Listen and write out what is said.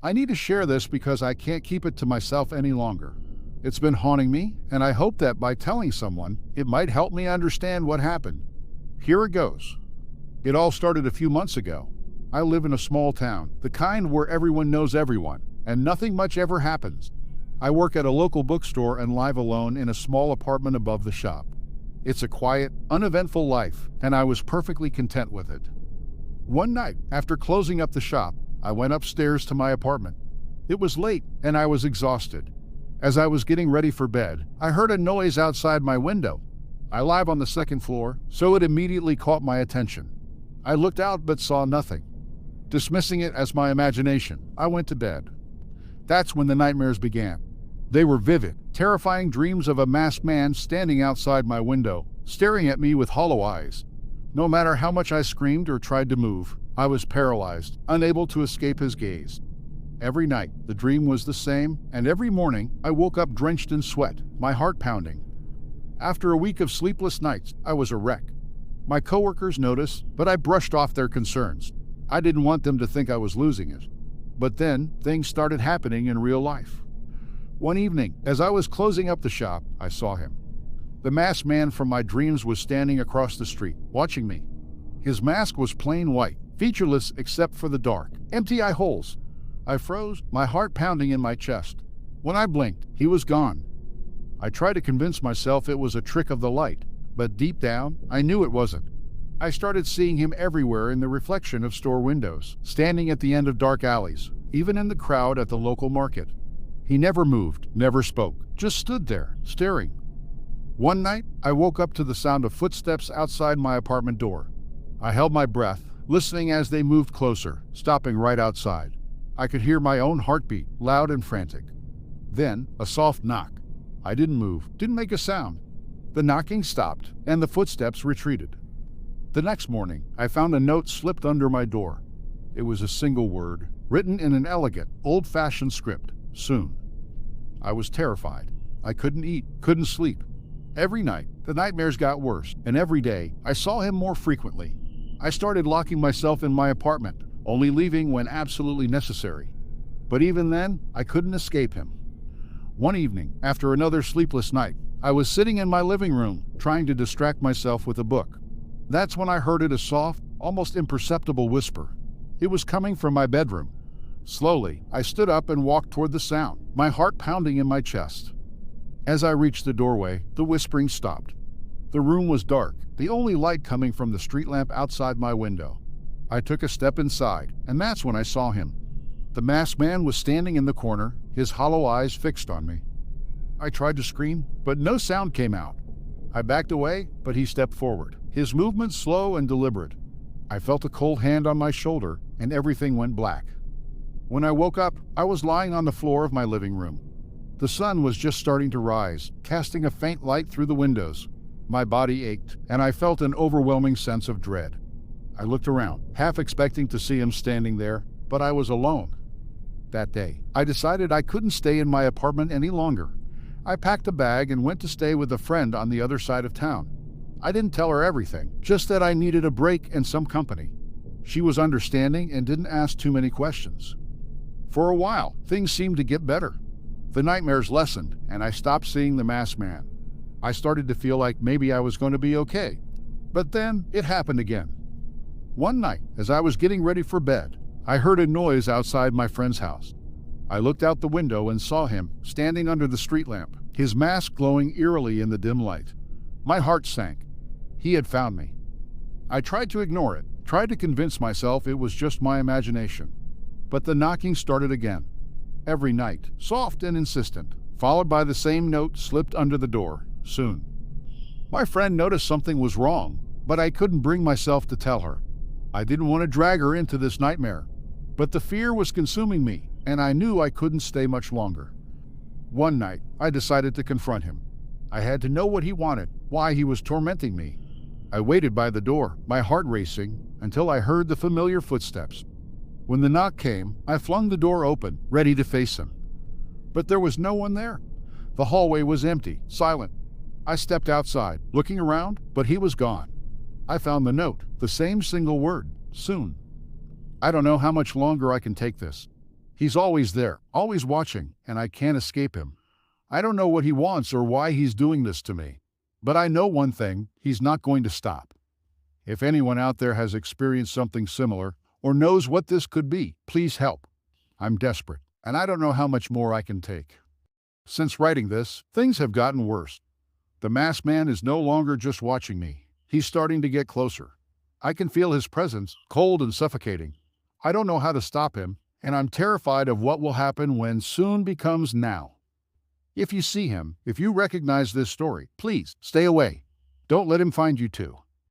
I need to share this because I can't keep it to myself any longer. It's been haunting me, and I hope that by telling someone, it might help me understand what happened. Here it goes. It all started a few months ago. I live in a small town, the kind where everyone knows everyone, and nothing much ever happens. I work at a local bookstore and live alone in a small apartment above the shop. It's a quiet, uneventful life, and I was perfectly content with it. One night, after closing up the shop, I went upstairs to my apartment. It was late, and I was exhausted. As I was getting ready for bed, I heard a noise outside my window. I live on the second floor, so it immediately caught my attention. I looked out but saw nothing. Dismissing it as my imagination, I went to bed. That's when the nightmares began. They were vivid, terrifying dreams of a masked man standing outside my window, staring at me with hollow eyes. No matter how much I screamed or tried to move, I was paralyzed, unable to escape his gaze. Every night, the dream was the same, and every morning, I woke up drenched in sweat, my heart pounding. After a week of sleepless nights, I was a wreck. My coworkers noticed, but I brushed off their concerns. I didn't want them to think I was losing it. But then, things started happening in real life. One evening, as I was closing up the shop, I saw him. The masked man from my dreams was standing across the street, watching me. His mask was plain white, featureless except for the dark, empty eye holes. I froze, my heart pounding in my chest. When I blinked, he was gone. I tried to convince myself it was a trick of the light, but deep down, I knew it wasn't. I started seeing him everywhere in the reflection of store windows, standing at the end of dark alleys, even in the crowd at the local market. He never moved, never spoke, just stood there, staring. One night, I woke up to the sound of footsteps outside my apartment door. I held my breath, listening as they moved closer, stopping right outside. I could hear my own heartbeat, loud and frantic. Then, a soft knock. I didn't move, didn't make a sound. The knocking stopped, and the footsteps retreated. The next morning, I found a note slipped under my door. It was a single word, written in an elegant, old-fashioned script, soon. I was terrified. I couldn't eat, couldn't sleep. Every night, the nightmares got worse, and every day, I saw him more frequently. I started locking myself in my apartment, only leaving when absolutely necessary. But even then, I couldn't escape him. One evening, after another sleepless night, I was sitting in my living room, trying to distract myself with a book. That's when I heard a soft, almost imperceptible whisper. It was coming from my bedroom. Slowly, I stood up and walked toward the sound, my heart pounding in my chest. As I reached the doorway, the whispering stopped. The room was dark, the only light coming from the street lamp outside my window. I took a step inside, and that's when I saw him. The masked man was standing in the corner, his hollow eyes fixed on me. I tried to scream, but no sound came out. I backed away, but he stepped forward, his movements slow and deliberate. I felt a cold hand on my shoulder, and everything went black. When I woke up, I was lying on the floor of my living room. The sun was just starting to rise, casting a faint light through the windows. My body ached, and I felt an overwhelming sense of dread. I looked around, half expecting to see him standing there, but I was alone. That day, I decided I couldn't stay in my apartment any longer. I packed a bag and went to stay with a friend on the other side of town. I didn't tell her everything, just that I needed a break and some company. She was understanding and didn't ask too many questions. For a while, things seemed to get better. The nightmares lessened, and I stopped seeing the masked man. I started to feel like maybe I was going to be okay. But then, it happened again. One night, as I was getting ready for bed, I heard a noise outside my friend's house. I looked out the window and saw him, standing under the street lamp, his mask glowing eerily in the dim light. My heart sank. He had found me. I tried to ignore it, tried to convince myself it was just my imagination. But the knocking started again. Every night, soft and insistent, followed by the same note slipped under the door, soon. My friend noticed something was wrong, but I couldn't bring myself to tell her. I didn't want to drag her into this nightmare. But the fear was consuming me, and I knew I couldn't stay much longer. One night, I decided to confront him. I had to know what he wanted, why he was tormenting me. I waited by the door, my heart racing, until I heard the familiar footsteps. When the knock came, I flung the door open, ready to face him. But there was no one there. The hallway was empty, silent. I stepped outside, looking around, but he was gone. I found the note, the same single word, soon. I don't know how much longer I can take this. He's always there, always watching, and I can't escape him. I don't know what he wants or why he's doing this to me. But I know one thing, he's not going to stop. If anyone out there has experienced something similar or knows what this could be, please help. I'm desperate, and I don't know how much more I can take. Since writing this, things have gotten worse. The masked man is no longer just watching me. He's starting to get closer. I can feel his presence, cold and suffocating. I don't know how to stop him, and I'm terrified of what will happen when soon becomes now. If you see him, if you recognize this story, please stay away. Don't let him find you too.